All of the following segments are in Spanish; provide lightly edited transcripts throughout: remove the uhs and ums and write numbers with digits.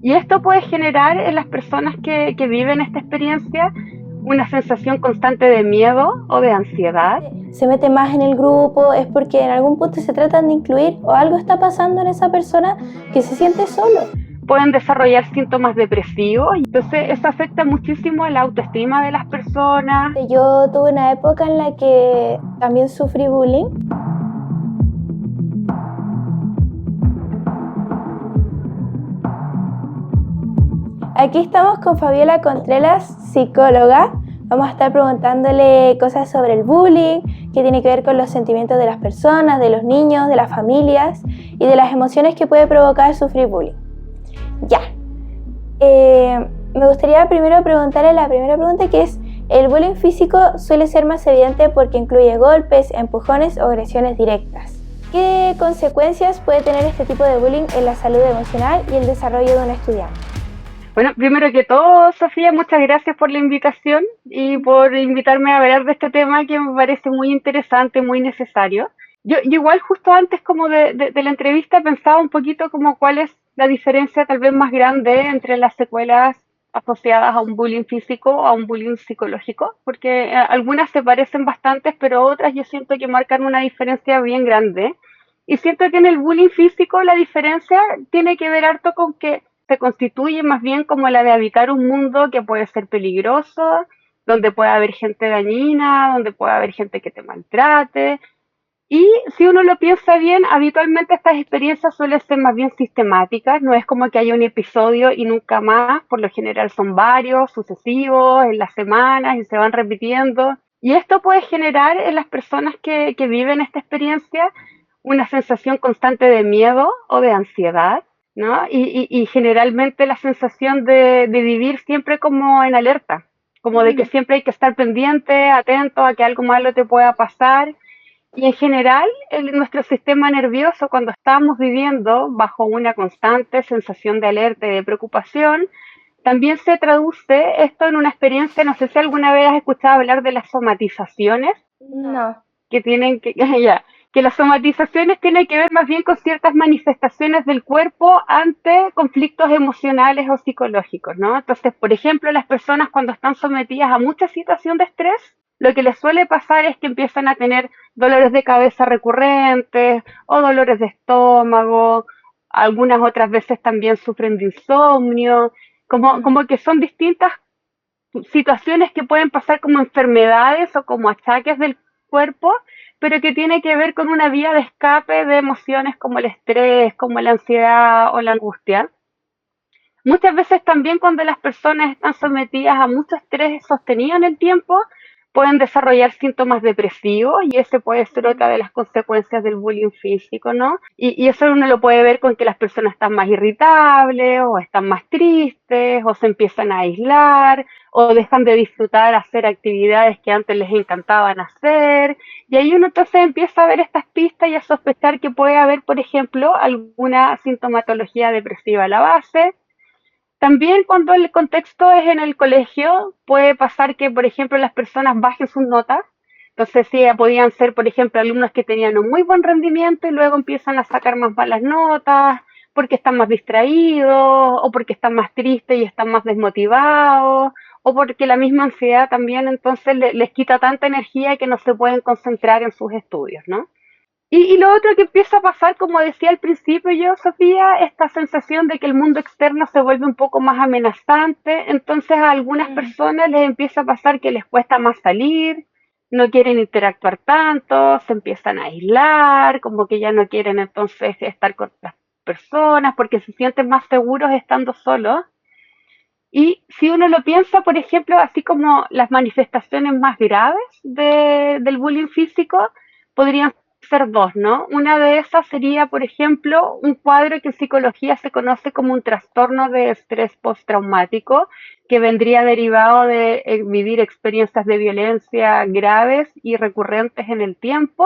Y esto puede generar en las personas que viven esta experiencia una sensación constante de miedo o de ansiedad. Se mete más en el grupo, es porque en algún punto se tratan de incluir o algo está pasando en esa persona que se siente solo. Pueden desarrollar síntomas depresivos, entonces eso afecta muchísimo la autoestima de las personas. Yo tuve una época en la que también sufrí bullying. Aquí estamos con Fabiola Contreras, psicóloga. Vamos a estar preguntándole cosas sobre el bullying, que tiene que ver con los sentimientos de las personas, de los niños, de las familias y de las emociones que puede provocar sufrir bullying. Ya. Me gustaría primero preguntarle la primera pregunta, que es: ¿el bullying físico suele ser más evidente porque incluye golpes, empujones o agresiones directas? ¿Qué consecuencias puede tener este tipo de bullying en la salud emocional y el desarrollo de un estudiante? Bueno, primero que todo, Sofía, muchas gracias por la invitación y por invitarme a hablar de este tema que me parece muy interesante, muy necesario. Yo igual justo antes como de la entrevista pensaba un poquito como cuál es la diferencia tal vez más grande entre las secuelas asociadas a un bullying físico o a un bullying psicológico, porque algunas se parecen bastantes, pero otras yo siento que marcan una diferencia bien grande. Y siento que en el bullying físico la diferencia tiene que ver harto con que se constituye más bien como la de habitar un mundo que puede ser peligroso, donde puede haber gente dañina, donde puede haber gente que te maltrate. Y si uno lo piensa bien, habitualmente estas experiencias suelen ser más bien sistemáticas, no es como que haya un episodio y nunca más, por lo general son varios, sucesivos, en las semanas y se van repitiendo. Y esto puede generar en las personas que viven esta experiencia una sensación constante de miedo o de ansiedad, ¿no? Y generalmente la sensación de vivir siempre como en alerta, como de que siempre hay que estar pendiente, atento a que algo malo te pueda pasar. Y en general, nuestro sistema nervioso, cuando estamos viviendo bajo una constante sensación de alerta y de preocupación, también se traduce esto en una experiencia, no sé si alguna vez has escuchado hablar de las somatizaciones, No. que tienen que, ya, que las somatizaciones tienen que ver más bien con ciertas manifestaciones del cuerpo ante conflictos emocionales o psicológicos, ¿no? Entonces, por ejemplo, las personas cuando están sometidas a mucha situación de estrés, lo que les suele pasar es que empiezan a tener dolores de cabeza recurrentes o dolores de estómago, algunas otras veces también sufren de insomnio, como que son distintas situaciones que pueden pasar como enfermedades o como achaques del cuerpo, pero que tiene que ver con una vía de escape de emociones como el estrés, como la ansiedad o la angustia. Muchas veces también cuando las personas están sometidas a mucho estrés sostenido en el tiempo, pueden desarrollar síntomas depresivos y ese puede ser otra de las consecuencias del bullying físico, ¿no? Y eso uno lo puede ver con que las personas están más irritables o están más tristes o se empiezan a aislar o dejan de disfrutar hacer actividades que antes les encantaban hacer. Y ahí uno entonces empieza a ver estas pistas y a sospechar que puede haber, por ejemplo, alguna sintomatología depresiva a la base. También cuando el contexto es en el colegio, puede pasar que, por ejemplo, las personas bajen sus notas. Entonces, sí, podían ser, por ejemplo, alumnos que tenían un muy buen rendimiento y luego empiezan a sacar más malas notas porque están más distraídos o porque están más tristes y están más desmotivados o porque la misma ansiedad también entonces les quita tanta energía que no se pueden concentrar en sus estudios, ¿no? Y lo otro que empieza a pasar, como decía al principio yo, Sofía, esta sensación de que el mundo externo se vuelve un poco más amenazante, entonces a algunas personas les empieza a pasar que les cuesta más salir, no quieren interactuar tanto, se empiezan a aislar, como que ya no quieren entonces estar con otras personas porque se sienten más seguros estando solos. Y si uno lo piensa, por ejemplo, así como las manifestaciones más graves del bullying físico, podrían ser dos, ¿no? Una de esas sería, por ejemplo, un cuadro que en psicología se conoce como un trastorno de estrés postraumático, que vendría derivado de vivir experiencias de violencia graves y recurrentes en el tiempo.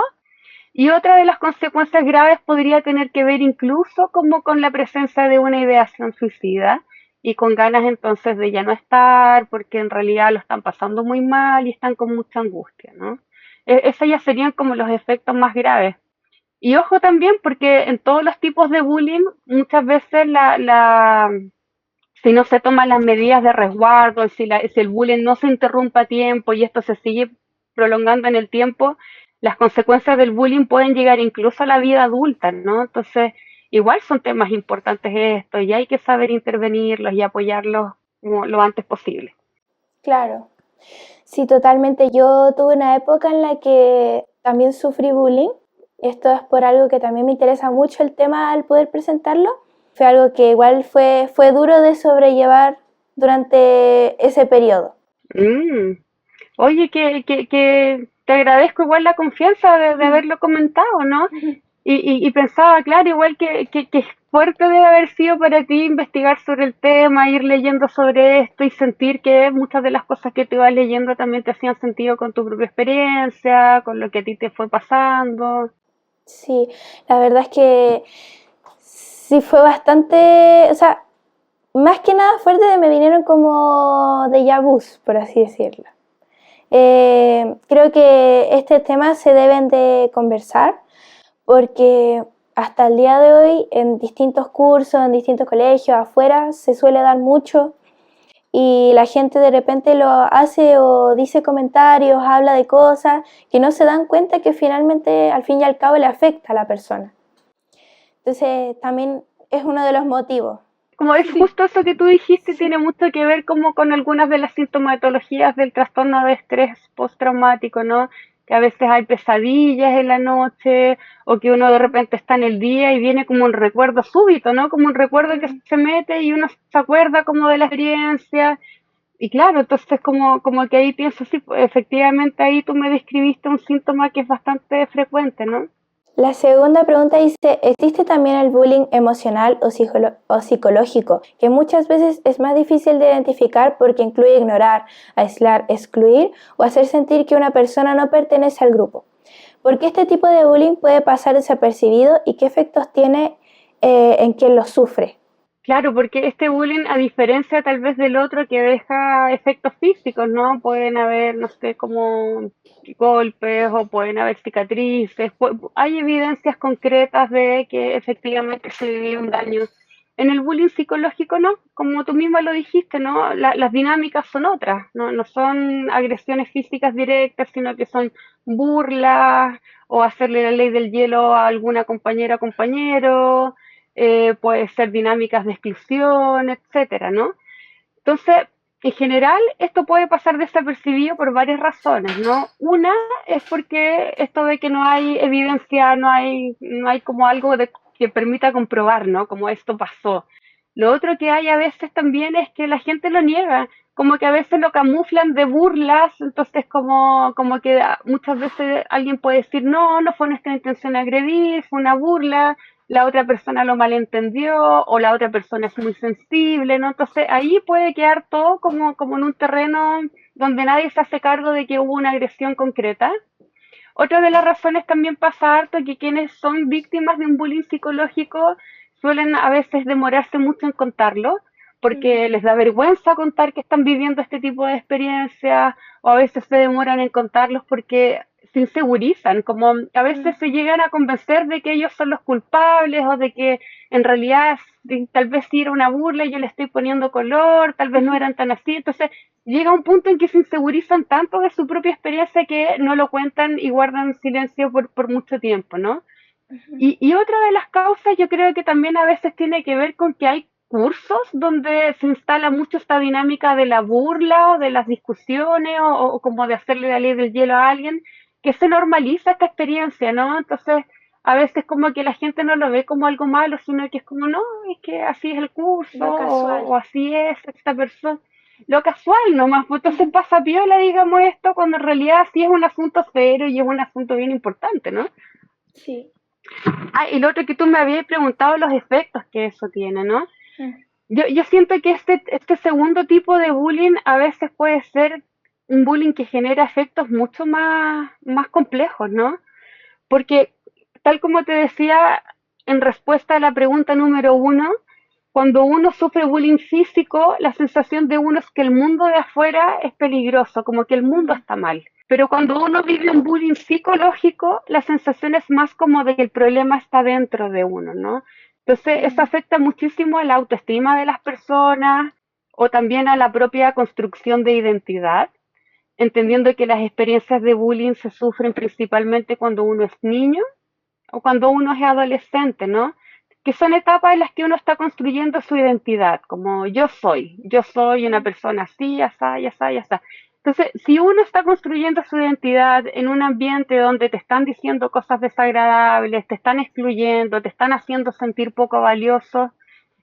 Y otra de las consecuencias graves podría tener que ver incluso como con la presencia de una ideación suicida y con ganas entonces de ya no estar porque en realidad lo están pasando muy mal y están con mucha angustia, ¿no? Esos ya serían como los efectos más graves. Y ojo también porque en todos los tipos de bullying muchas veces si no se toman las medidas de resguardo, si el bullying no se interrumpe a tiempo y esto se sigue prolongando en el tiempo, las consecuencias del bullying pueden llegar incluso a la vida adulta, ¿no? Entonces, igual son temas importantes esto y hay que saber intervenirlos y apoyarlos lo antes posible. Claro. Sí, totalmente. Yo tuve una época en la que también sufrí bullying. Esto es por algo que también me interesa mucho el tema al poder presentarlo. Fue algo que igual fue duro de sobrellevar durante ese periodo. Mm. Oye, que te agradezco igual la confianza de haberlo comentado, ¿no? Y pensaba, claro, igual que fuerte debe haber sido para ti investigar sobre el tema, ir leyendo sobre esto y sentir que muchas de las cosas que te ibas leyendo también te hacían sentido con tu propia experiencia, con lo que a ti te fue pasando. Sí, la verdad es que sí fue bastante, o sea, más que nada fuerte me vinieron como déjà vus, por así decirlo. Creo que estos temas se deben de conversar porque hasta el día de hoy en distintos cursos, en distintos colegios, afuera, se suele dar mucho y la gente de repente lo hace o dice comentarios, habla de cosas que no se dan cuenta que finalmente al fin y al cabo le afecta a la persona. Entonces también es uno de los motivos. Como es justo eso que tú dijiste, tiene mucho que ver como con algunas de las sintomatologías del trastorno de estrés postraumático, ¿no? Que a veces hay pesadillas en la noche o que uno de repente está en el día y viene como un recuerdo súbito, ¿no? Como un recuerdo que se mete y uno se acuerda como de la experiencia. Y claro, entonces como que ahí pienso, sí, pues, efectivamente ahí tú me describiste un síntoma que es bastante frecuente, ¿no? La segunda pregunta dice, ¿existe también el bullying emocional o psicológico, que muchas veces es más difícil de identificar porque incluye ignorar, aislar, excluir o hacer sentir que una persona no pertenece al grupo? ¿Por qué este tipo de bullying puede pasar desapercibido y qué efectos tiene en quien lo sufre? Claro, porque este bullying, a diferencia tal vez del otro que deja efectos físicos, ¿no? Pueden haber, no sé, como golpes o pueden haber cicatrices. Hay evidencias concretas de que efectivamente se vivió un daño. En el bullying psicológico, no, como tú misma lo dijiste, ¿no? Las dinámicas son otras, ¿no? No son agresiones físicas directas, sino que son burlas o hacerle la ley del hielo a alguna compañera o compañero, puede ser dinámicas de exclusión, etcétera, ¿no? Entonces, en general, esto puede pasar desapercibido por varias razones, ¿no? Una es porque esto de que no hay evidencia, no hay como algo que permita comprobar, ¿no? Como esto pasó. Lo otro que hay a veces también es que la gente lo niega, como que a veces lo camuflan de burlas, entonces como que muchas veces alguien puede decir, no, no fue nuestra intención agredir, fue una burla, la otra persona lo malentendió o la otra persona es muy sensible, ¿no? Entonces ahí puede quedar todo como en un terreno donde nadie se hace cargo de que hubo una agresión concreta. Otra de las razones también pasa harto que quienes son víctimas de un bullying psicológico suelen a veces demorarse mucho en contarlo, porque les da vergüenza contar que están viviendo este tipo de experiencias, o a veces se demoran en contarlos porque se insegurizan, como a veces se llegan a convencer de que ellos son los culpables o de que en realidad tal vez sí era una burla y yo le estoy poniendo color, tal vez no eran tan así, entonces llega un punto en que se insegurizan tanto de su propia experiencia que no lo cuentan y guardan silencio por mucho tiempo, ¿no? Y otra de las causas yo creo que también a veces tiene que ver con que hay cursos donde se instala mucho esta dinámica de la burla o de las discusiones o como de hacerle la ley del hielo a alguien, que se normaliza esta experiencia, ¿no? Entonces, a veces como que la gente no lo ve como algo malo, sino que es como, no, es que así es el curso Lo casual. o así es esta persona. Lo casual nomás, pues entonces pasa piola, digamos esto, cuando en realidad sí es un asunto serio y es un asunto bien importante, ¿no? Sí. Ah, y lo otro que tú me habías preguntado, los efectos que eso tiene, ¿no? Mm. Yo siento que este segundo tipo de bullying a veces puede ser un bullying que genera efectos mucho más complejos, ¿no? Porque, tal como te decía en respuesta a la pregunta número uno, cuando uno sufre bullying físico, la sensación de uno es que el mundo de afuera es peligroso, como que el mundo está mal. Pero cuando uno vive un bullying psicológico, la sensación es más como de que el problema está dentro de uno, ¿no? Entonces, eso Mm. afecta muchísimo a la autoestima de las personas o también a la propia construcción de identidad, entendiendo que las experiencias de bullying se sufren principalmente cuando uno es niño o cuando uno es adolescente, ¿no? Que son etapas en las que uno está construyendo su identidad, como yo soy una persona así, así, así, así. Entonces, si uno está construyendo su identidad en un ambiente donde te están diciendo cosas desagradables, te están excluyendo, te están haciendo sentir poco valioso,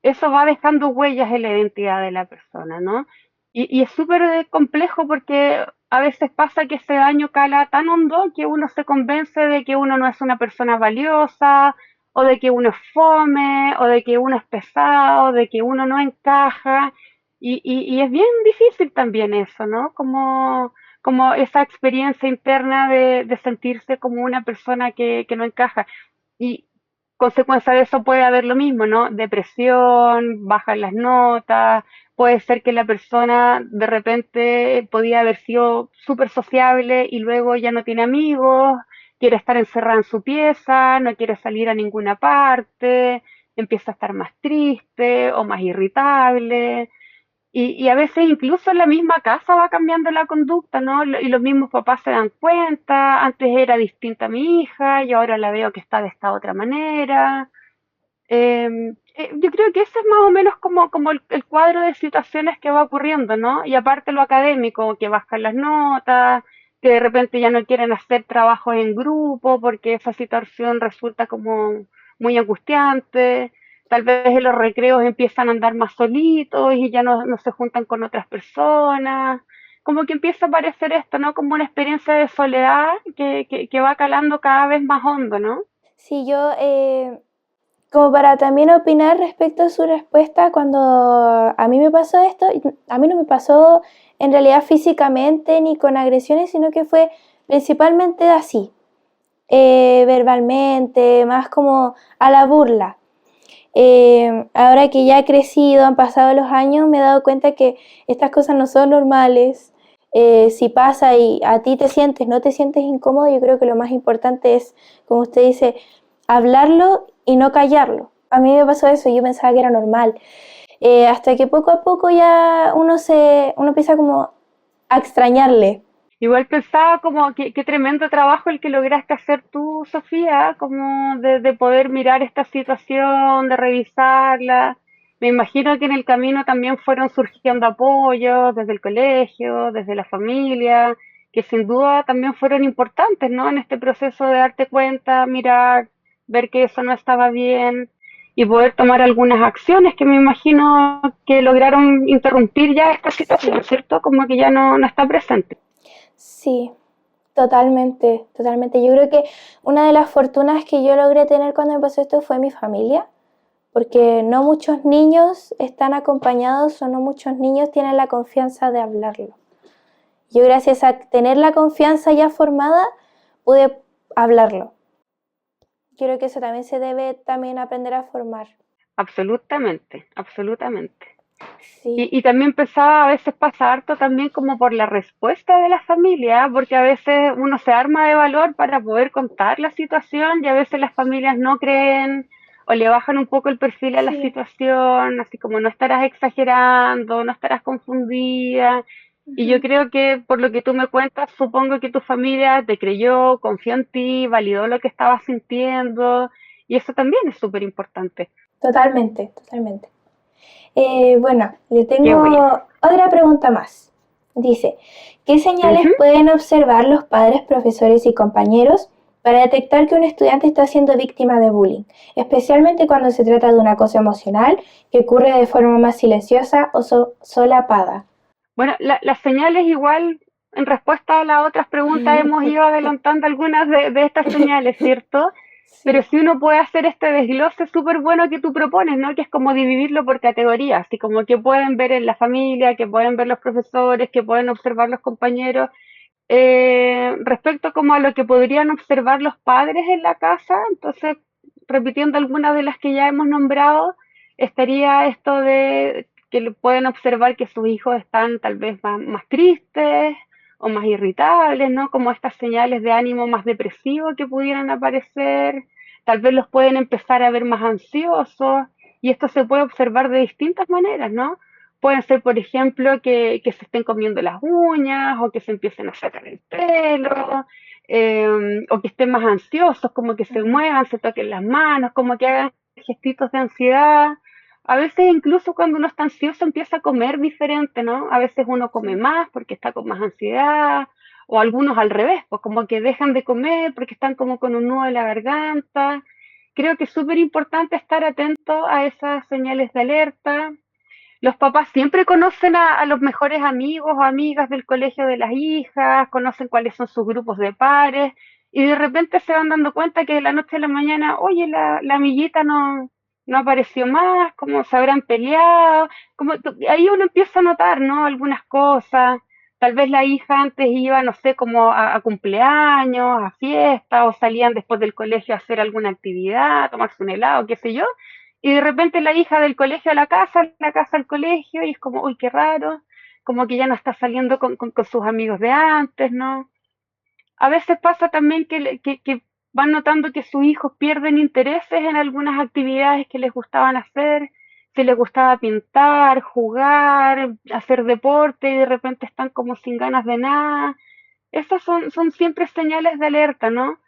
eso va dejando huellas en la identidad de la persona, ¿no? Y es súper complejo porque a veces pasa que ese daño cala tan hondo que uno se convence de que uno no es una persona valiosa, o de que uno es fome, o de que uno es pesado, de que uno no encaja. Y es bien difícil también eso, ¿no? Como esa experiencia interna de sentirse como una persona que no encaja. Y consecuencia de eso puede haber lo mismo, ¿no? Depresión, bajan las notas, puede ser que la persona de repente podía haber sido súper sociable y luego ya no tiene amigos, quiere estar encerrada en su pieza, no quiere salir a ninguna parte, empieza a estar más triste o más irritable. Y a veces incluso en la misma casa va cambiando la conducta, ¿no? Y los mismos papás se dan cuenta, antes era distinta mi hija y ahora la veo que está de esta otra manera. Yo creo que ese es más o menos como el cuadro de situaciones que va ocurriendo, ¿no? Y aparte lo académico, que bajan las notas, que de repente ya no quieren hacer trabajos en grupo porque esa situación resulta como muy angustiante. Tal vez en los recreos empiezan a andar más solitos y ya no se juntan con otras personas. Como que empieza a aparecer esto, ¿no? Como una experiencia de soledad que va calando cada vez más hondo, ¿no? Sí, yo, como para también opinar respecto a su respuesta, cuando a mí me pasó esto, a mí no me pasó en realidad físicamente ni con agresiones, sino que fue principalmente así, verbalmente, más como a la burla. Ahora que ya he crecido, han pasado los años, me he dado cuenta que estas cosas no son normales. Si pasa y a ti te sientes, no te sientes incómodo, yo creo que lo más importante es, como usted dice, hablarlo y no callarlo. A mí me pasó eso, yo pensaba que era normal. Hasta que poco a poco ya uno empieza como a extrañarle. Igual pensaba como que qué tremendo trabajo el que lograste hacer tú, Sofía, como de poder mirar esta situación, de revisarla. Me imagino que en el camino también fueron surgiendo apoyos desde el colegio, desde la familia, que sin duda también fueron importantes, ¿no? En este proceso de darte cuenta, mirar, ver que eso no estaba bien y poder tomar algunas acciones que me imagino que lograron interrumpir ya esta situación, ¿cierto? Como que ya no está presente. Sí, totalmente, totalmente. Yo creo que una de las fortunas que yo logré tener cuando me pasó esto fue mi familia, porque no muchos niños están acompañados o no muchos niños tienen la confianza de hablarlo. Yo gracias a tener la confianza ya formada pude hablarlo. Yo creo que eso también se debe también aprender a formar. Absolutamente, absolutamente. Sí, Y también pensaba, a veces pasa harto también como por la respuesta de la familia, porque a veces uno se arma de valor para poder contar la situación y a veces las familias no creen o le bajan un poco el perfil a la sí. situación, así como no estarás exagerando, no estarás confundida. Y yo Ujú. creo que por lo que tú me cuentas, supongo que tu familia te creyó, confió en ti, validó lo que estabas sintiendo y eso también es súper importante. Totalmente, totalmente. Bueno, le Qué bueno. tengo otra pregunta más. Dice, ¿qué señales Ujú. pueden observar los padres, profesores y compañeros para detectar que un estudiante está siendo víctima de bullying, especialmente cuando se trata de un acoso emocional que ocurre de forma más silenciosa o solapada? Bueno, las señales igual, en respuesta a las otras preguntas, hemos ido adelantando algunas de estas señales, ¿cierto? Pero Sí. si uno puede hacer este desglose súper bueno que tú propones, ¿no? Que es como dividirlo por categorías, así como que pueden ver en la familia, que pueden ver los profesores, que pueden observar los compañeros, respecto como a lo que podrían observar los padres en la casa, entonces, repitiendo algunas de las que ya hemos nombrado, estaría esto de que pueden observar que sus hijos están tal vez más tristes o más irritables, ¿no? Como estas señales de ánimo más depresivo que pudieran aparecer, tal vez los pueden empezar a ver más ansiosos, y esto se puede observar de distintas maneras, ¿no? Pueden ser, por ejemplo, que se estén comiendo las uñas o que se empiecen a sacar el pelo, o que estén más ansiosos, como que se muevan, se toquen las manos, como que hagan gestitos de ansiedad. A veces incluso cuando uno está ansioso empieza a comer diferente, ¿no? A veces uno come Sí. más porque está con más ansiedad, o algunos al revés, pues como que dejan de comer porque están como con un nudo en la garganta. Creo que es súper importante estar atento a esas señales de alerta. Los papás siempre conocen a los mejores amigos o amigas del colegio de las hijas, conocen cuáles son sus grupos de pares, y de repente se van dando cuenta que de la noche a la mañana, oye, la amiguita no apareció más, como se habrán peleado, ahí uno empieza a notar, ¿no? Algunas cosas. Tal vez la hija antes iba, no sé, como a cumpleaños, a fiestas, o salían después del colegio a hacer alguna actividad, a tomarse un helado, qué sé yo, y de repente la hija del colegio a la casa al colegio, y es como, uy, qué raro, como que ya no está saliendo con sus amigos de antes, ¿no? A veces pasa también que van notando que sus hijos pierden intereses en algunas actividades que les gustaban hacer, si les gustaba pintar, jugar, hacer deporte, y de repente están como sin ganas de nada. Esas son siempre señales de alerta, ¿no?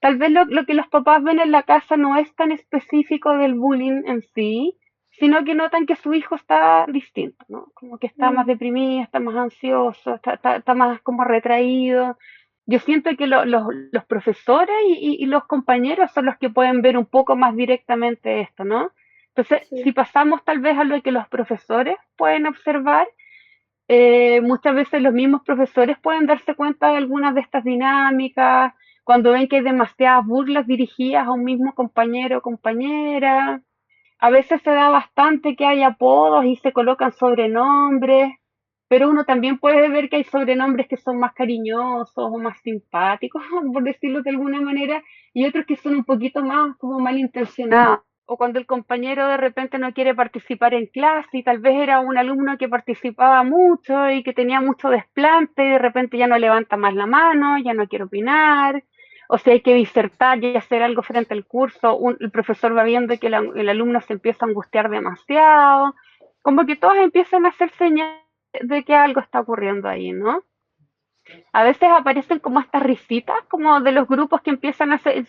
Tal vez lo que los papás ven en la casa no es tan específico del bullying en sí, sino que notan que su hijo está distinto, ¿no? Como que está más Mm, deprimido, está más ansioso, está más como retraído. Yo siento que los profesores y los compañeros son los que pueden ver un poco más directamente esto, ¿no? Entonces, si sí. pasamos tal vez a lo que los profesores pueden observar, muchas veces los mismos profesores pueden darse cuenta de algunas de estas dinámicas, cuando ven que hay demasiadas burlas dirigidas a un mismo compañero o compañera. A veces se da bastante que hay apodos y se colocan sobrenombres, pero uno también puede ver que hay sobrenombres que son más cariñosos o más simpáticos, por decirlo de alguna manera, y otros que son un poquito más como malintencionados. O cuando el compañero de repente no quiere participar en clase y tal vez era un alumno que participaba mucho y que tenía mucho desplante y de repente ya no levanta más la mano, ya no quiere opinar, o si hay que disertar y hacer algo frente al curso, el profesor va viendo que el alumno se empieza a angustiar demasiado, como que todos empiezan a hacer señales de que algo está ocurriendo ahí, ¿no? A veces aparecen como estas risitas, como de los grupos que empiezan a hacer,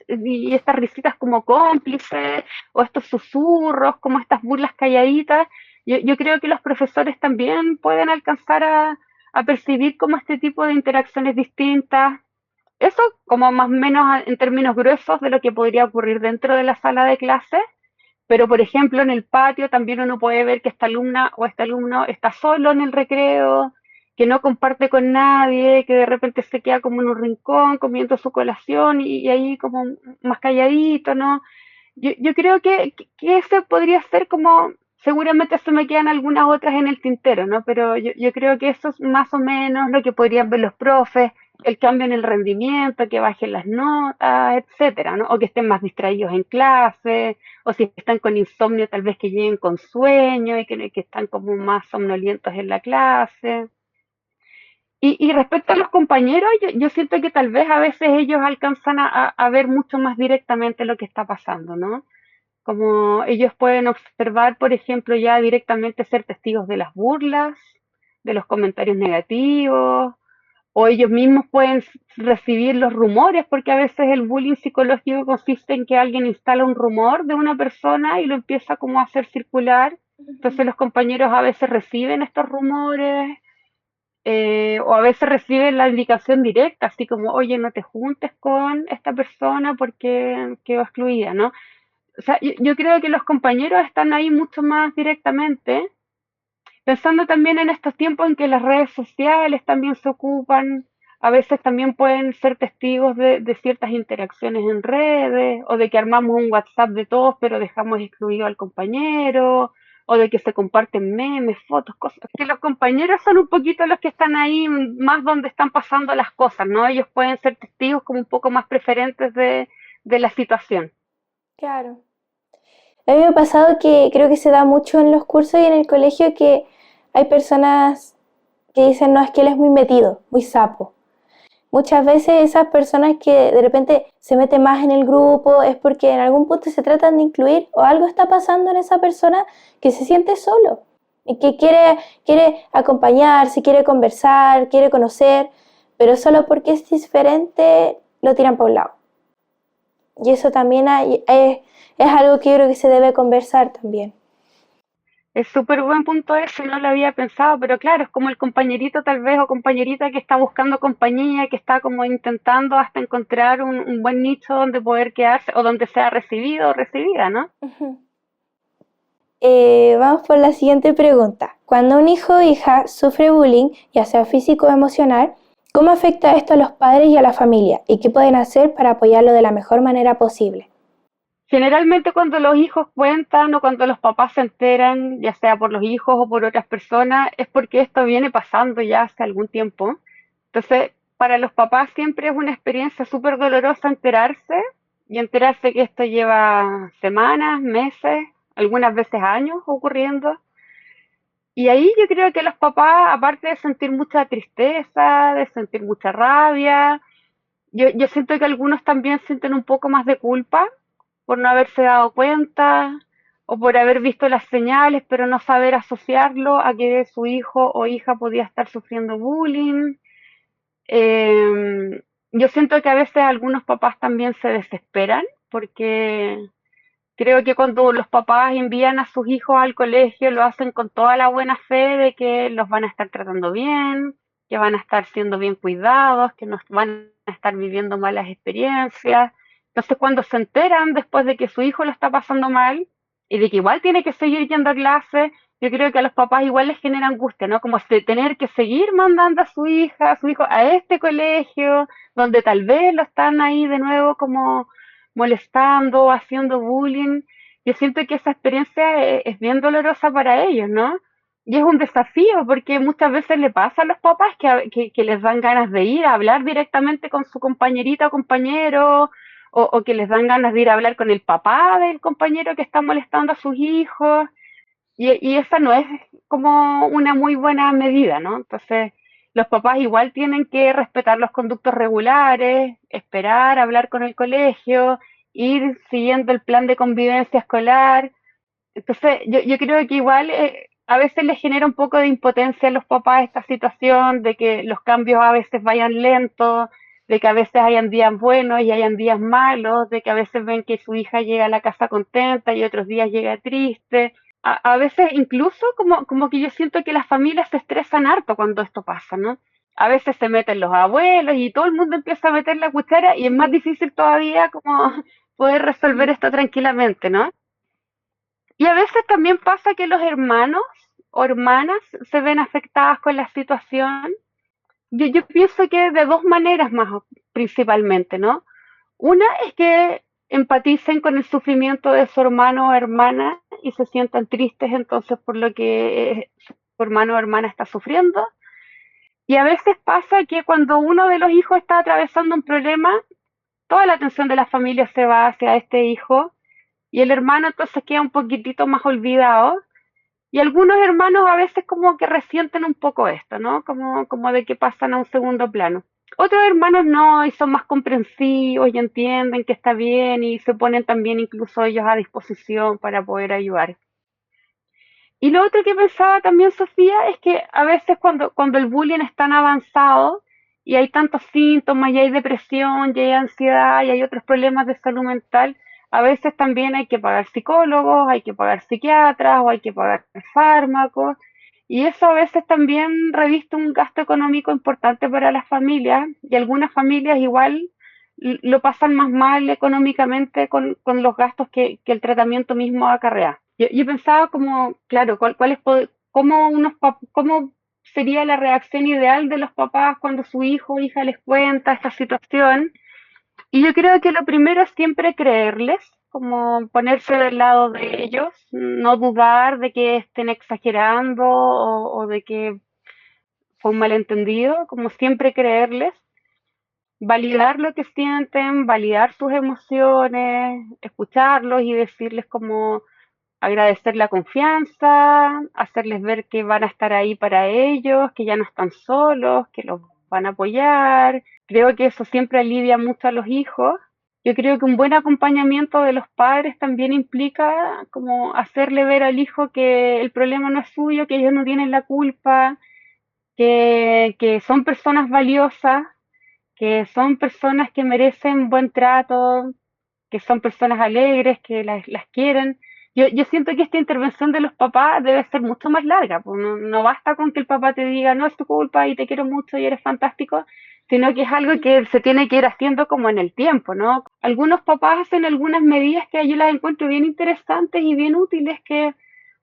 y estas risitas como cómplices, o estos susurros, como estas burlas calladitas. Yo creo que los profesores también pueden alcanzar a percibir como este tipo de interacciones distintas. Eso como más o menos en términos gruesos de lo que podría ocurrir dentro de la sala de clase, pero por ejemplo en el patio también uno puede ver que esta alumna o este alumno está solo en el recreo, que no comparte con nadie, que de repente se queda como en un rincón comiendo su colación y ahí como más calladito, ¿no? Yo creo que ese podría ser como, seguramente se me quedan algunas otras en el tintero, ¿no? Pero yo creo que eso es más o menos lo que podrían ver los profes, el cambio en el rendimiento, que bajen las notas, etcétera, ¿no? O que estén más distraídos en clase, o si están con insomnio, tal vez que lleguen con sueño y que están como más somnolientos en la clase. Y respecto a los compañeros, yo siento que tal vez a veces ellos alcanzan a ver mucho más directamente lo que está pasando, ¿no? Como ellos pueden observar, por ejemplo, ya directamente ser testigos de las burlas, de los comentarios negativos, o ellos mismos pueden recibir los rumores, porque a veces el bullying psicológico consiste en que alguien instala un rumor de una persona y lo empieza como a hacer circular. Entonces los compañeros a veces reciben estos rumores, o a veces reciben la indicación directa, así como, oye, no te juntes con esta persona porque quedó excluida, ¿no? O sea, yo creo que los compañeros están ahí mucho más directamente, pensando también en estos tiempos en que las redes sociales también se ocupan, a veces también pueden ser testigos de ciertas interacciones en redes, o de que armamos un WhatsApp de todos, pero dejamos excluido al compañero, o de que se comparten memes, fotos, cosas. Que los compañeros son un poquito los que están ahí más donde están pasando las cosas, ¿no? Ellos pueden ser testigos como un poco más preferentes de la situación. Claro. A mí me ha pasado que creo que se da mucho en los cursos y en el colegio que hay personas que dicen, no, es que él es muy metido, muy sapo. muchas veces esas personas que de repente se meten más en el grupo es porque en algún punto se tratan de incluir o algo está pasando en esa persona que se siente solo y que quiere acompañarse, quiere conversar, quiere conocer, pero solo porque es diferente lo tiran para un lado. Y eso también es algo que yo creo que se debe conversar también. Es súper buen punto ese, no lo había pensado, pero claro, es como el compañerito tal vez o compañerita que está buscando compañía, que está como intentando hasta encontrar un buen nicho donde poder quedarse o donde sea recibido o recibida, ¿no? Uh-huh. Vamos por la siguiente pregunta. Cuando un hijo o hija sufre bullying, ya sea físico o emocional, ¿cómo afecta esto a los padres y a la familia? ¿Y qué pueden hacer para apoyarlo de la mejor manera posible? Generalmente cuando los hijos cuentan o cuando los papás se enteran, ya sea por los hijos o por otras personas, es porque esto viene pasando ya hace algún tiempo. Entonces, para los papás siempre es una experiencia súper dolorosa enterarse y enterarse que esto lleva semanas, meses, algunas veces años ocurriendo. Y ahí yo creo que los papás, aparte de sentir mucha tristeza, de sentir mucha rabia, yo siento que algunos también sienten un poco más de culpa por no haberse dado cuenta o por haber visto las señales, pero no saber asociarlo a que su hijo o hija podía estar sufriendo bullying. Yo siento que a veces algunos papás también se desesperan porque creo que cuando los papás envían a sus hijos al colegio lo hacen con toda la buena fe de que los van a estar tratando bien, que van a estar siendo bien cuidados, que no van a estar viviendo malas experiencias. Entonces, cuando se enteran después de que su hijo lo está pasando mal y de que igual tiene que seguir yendo a clase, yo creo que a los papás igual les genera angustia, ¿no? Como de tener que seguir mandando a su hija, a su hijo a este colegio, donde tal vez lo están ahí de nuevo como molestando, haciendo bullying. Yo siento que esa experiencia es bien dolorosa para ellos, ¿no? Y es un desafío porque muchas veces le pasa a los papás que les dan ganas de ir a hablar directamente con su compañerita o compañero, o que les dan ganas de ir a hablar con el papá del compañero que está molestando a sus hijos. Y esa no es como una muy buena medida, ¿no? Entonces, los papás igual tienen que respetar los conductos regulares, esperar, hablar con el colegio, ir siguiendo el plan de convivencia escolar. Entonces, yo creo que igual a veces les genera un poco de impotencia a los papás esta situación, de que los cambios a veces vayan lentos, de que a veces hayan días buenos y hayan días malos, de que a veces ven que su hija llega a la casa contenta y otros días llega triste. A veces incluso como que yo siento que las familias se estresan harto cuando esto pasa, ¿no? A veces se meten los abuelos y todo el mundo empieza a meter la cuchara y es más Sí. difícil todavía como poder resolver esto tranquilamente, ¿no? Y a veces también pasa que los hermanos o hermanas se ven afectadas con la situación. Yo pienso que de dos maneras más principalmente, ¿no? Una es que empaticen con el sufrimiento de su hermano o hermana y se sientan tristes entonces por lo que su hermano o hermana está sufriendo. Y a veces pasa que cuando uno de los hijos está atravesando un problema, toda la atención de la familia se va hacia este hijo y el hermano entonces queda un poquitito más olvidado. Y algunos hermanos a veces como que resienten un poco esto, ¿no? Como de que pasan a un segundo plano. Otros hermanos no, y son más comprensivos y entienden que está bien y se ponen también incluso ellos a disposición para poder ayudar. Y lo otro que pensaba también, Sofía, es que a veces cuando el bullying es tan avanzado y hay tantos síntomas, y hay depresión, y hay ansiedad, y hay otros problemas de salud mental, a veces también hay que pagar psicólogos, hay que pagar psiquiatras o hay que pagar fármacos. Y eso a veces también reviste un gasto económico importante para las familias y algunas familias igual lo pasan más mal económicamente con los gastos que el tratamiento mismo acarrea. Yo pensaba como, claro, cómo sería la reacción ideal de los papás cuando su hijo o hija les cuenta esta situación. Y yo creo que lo primero es siempre creerles, como ponerse del lado de ellos, no dudar de que estén exagerando o de que fue un malentendido, como siempre creerles, validar lo que sienten, validar sus emociones, escucharlos y decirles como agradecer la confianza, hacerles ver que van a estar ahí para ellos, que ya no están solos, que los van a apoyar. Creo que eso siempre alivia mucho a los hijos. Yo creo que un buen acompañamiento de los padres también implica como hacerle ver al hijo que el problema no es suyo, que ellos no tienen la culpa, que son personas valiosas, que son personas que merecen buen trato, que son personas alegres, que las quieren. Yo siento que esta intervención de los papás debe ser mucho más larga, pues no basta con que el papá te diga, no es tu culpa y te quiero mucho y eres fantástico, sino que es algo que se tiene que ir haciendo como en el tiempo, ¿no? Algunos papás hacen algunas medidas que yo las encuentro bien interesantes y bien útiles, que,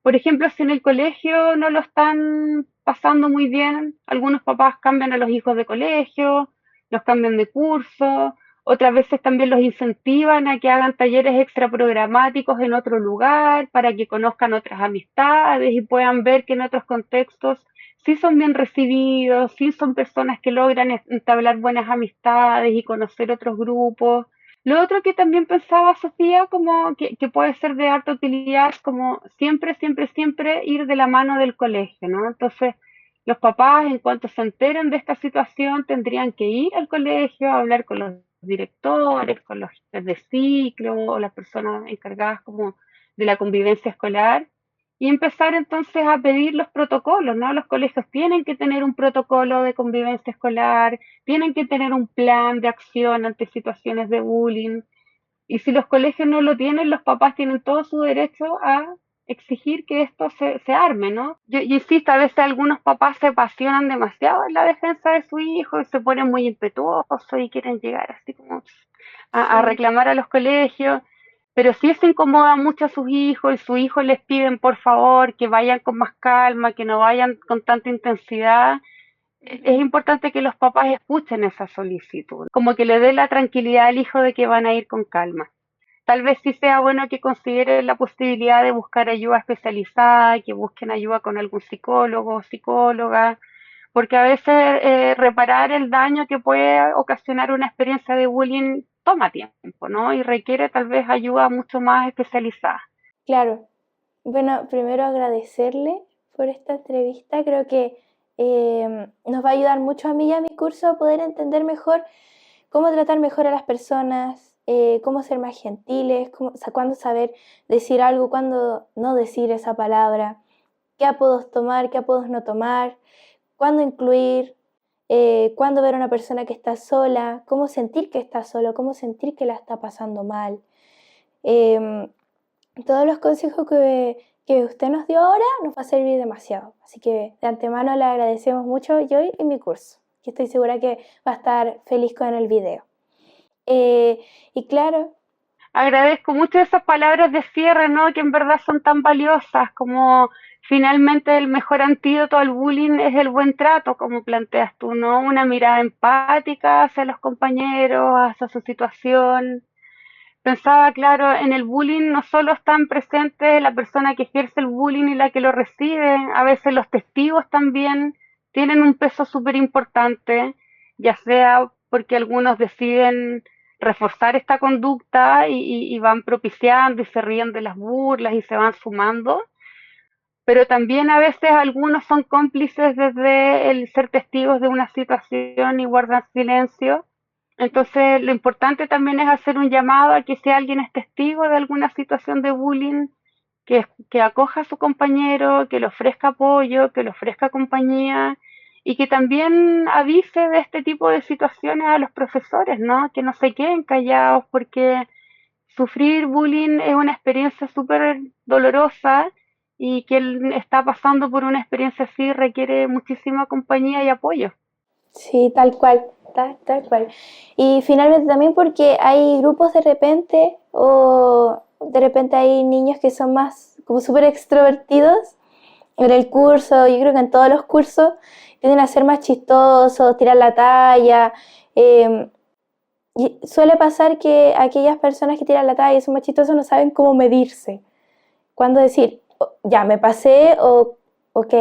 por ejemplo, si en el colegio no lo están pasando muy bien, algunos papás cambian a los hijos de colegio, los cambian de curso, otras veces también los incentivan a que hagan talleres extra programáticos en otro lugar para que conozcan otras amistades y puedan ver que en otros contextos sí son bien recibidos, sí son personas que logran entablar buenas amistades y conocer otros grupos. Lo otro que también pensaba, Sofía, como que puede ser de alta utilidad, es como siempre, siempre, siempre ir de la mano del colegio, ¿no? Entonces, los papás, en cuanto se enteren de esta situación, tendrían que ir al colegio a hablar con los directores, con los jefes de ciclo o las personas encargadas como de la convivencia escolar y empezar entonces a pedir los protocolos, ¿no? Los colegios tienen que tener un protocolo de convivencia escolar, tienen que tener un plan de acción ante situaciones de bullying. Y si los colegios no lo tienen, los papás tienen todo su derecho a exigir que esto se arme, ¿no? Yo insisto, a veces algunos papás se apasionan demasiado en la defensa de su hijo y se ponen muy impetuosos y quieren llegar así como a Sí. reclamar a los colegios, pero si eso incomoda mucho a sus hijos y sus hijos les piden por favor que vayan con más calma, que no vayan con tanta intensidad, es importante que los papás escuchen esa solicitud, como que le dé la tranquilidad al hijo de que van a ir con calma. Tal vez sí sea bueno que consideren la posibilidad de buscar ayuda especializada, que busquen ayuda con algún psicólogo o psicóloga, porque a veces reparar el daño que puede ocasionar una experiencia de bullying toma tiempo, ¿no? Y requiere tal vez ayuda mucho más especializada. Claro. Bueno, primero agradecerle por esta entrevista. Creo que nos va a ayudar mucho a mí y a mi curso a poder entender mejor cómo tratar mejor a las personas, cómo ser más gentiles, cuándo saber decir algo, cuándo no decir esa palabra, qué apodos tomar, qué apodos no tomar, cuándo incluir, cuándo ver a una persona que está sola, cómo sentir que está solo, cómo sentir que la está pasando mal. Eh, Todos los consejos que usted nos dio ahora nos va a servir demasiado. Así que de antemano le agradecemos mucho yo y mi curso, que estoy segura que va a estar feliz con el video. Y claro, Agradezco mucho esas palabras de cierre, ¿no? Que en verdad son tan valiosas, como finalmente el mejor antídoto al bullying es el buen trato, como planteas tú, ¿no? Una mirada empática hacia los compañeros, hacia su situación. Pensaba, claro, en el bullying no solo están presentes la persona que ejerce el bullying y la que lo recibe, a veces los testigos también tienen un peso súper importante, ya sea porque algunos deciden reforzar esta conducta y van propiciando y se ríen de las burlas y se van sumando, pero también a veces algunos son cómplices desde el ser testigos de una situación y guardan silencio. Entonces, lo importante también es hacer un llamado a que si alguien es testigo de alguna situación de bullying, que acoja a su compañero, que le ofrezca apoyo, que le ofrezca compañía y que también avise de este tipo de situaciones a los profesores, ¿no? Que no se queden callados porque sufrir bullying es una experiencia súper dolorosa y quien está pasando por una experiencia así requiere muchísima compañía y apoyo. sí, tal cual, tal cual. Y finalmente también porque hay grupos de repente o de repente hay niños que son más como súper extrovertidos en el curso, yo creo que en todos los cursos tienden a ser más chistosos, tirar la talla. eh, y suele pasar que aquellas personas que tiran la talla y son más chistosas no saben cómo medirse. Cuándo decir, ya me pasé o, ok,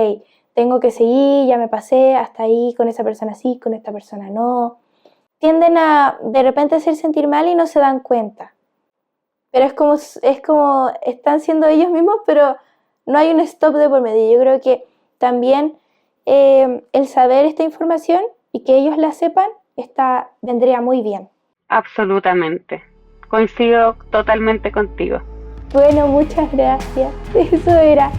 tengo que seguir, ya me pasé, hasta ahí con esa persona sí, con esta persona no. Tienden a de repente hacer sentir mal y no se dan cuenta. Pero es como están siendo ellos mismos, pero no hay un stop de por medio. Yo creo que también el saber esta información y que ellos la sepan, vendría muy bien. Absolutamente. Coincido totalmente contigo. Bueno, muchas gracias. Eso era.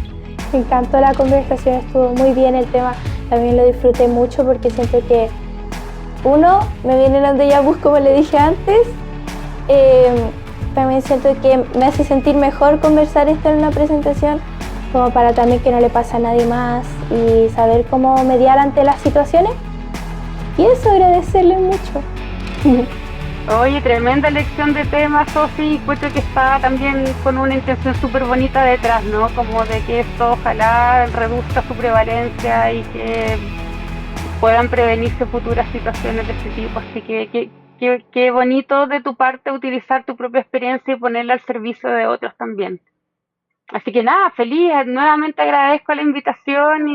Me encantó la conversación, estuvo muy bien el tema. También lo disfruté mucho porque siento que me vienen los déjà vu, como le dije antes. También siento que me hace sentir mejor conversar esto en una presentación, como para también que no le pase a nadie más y saber cómo mediar ante las situaciones. Y eso, agradecerle mucho. Oye, tremenda elección de tema, Sofi. Encuentro que está también con una intención súper bonita detrás, ¿no? Como de que esto ojalá reduzca su prevalencia y que puedan prevenirse futuras situaciones de este tipo. Así que qué bonito de tu parte utilizar tu propia experiencia y ponerla al servicio de otros también. Así que nada, feliz, nuevamente agradezco la invitación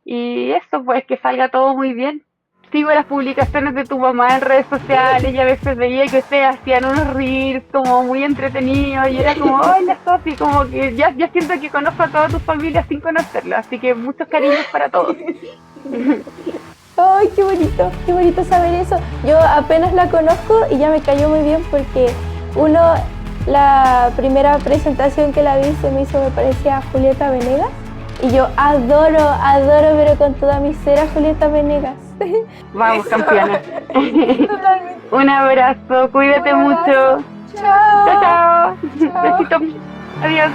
y eso, pues que salga todo muy bien. Sigo las publicaciones de tu mamá en redes sociales y a veces veía que ustedes hacían unos reels como muy entretenidos y era como, hola Sofi, como que ya siento que conozco a toda tu familia sin conocerla, así que muchos cariños para todos. ¡Ay, qué bonito saber eso! Yo apenas la conozco y ya me cayó muy bien porque la primera presentación que la vi me parecía a Julieta Venegas y yo adoro, pero con toda mi ser a Julieta Venegas. Vamos, campeona. Un abrazo, cuídate mucho. Chao. Chao. Besitos. Adiós.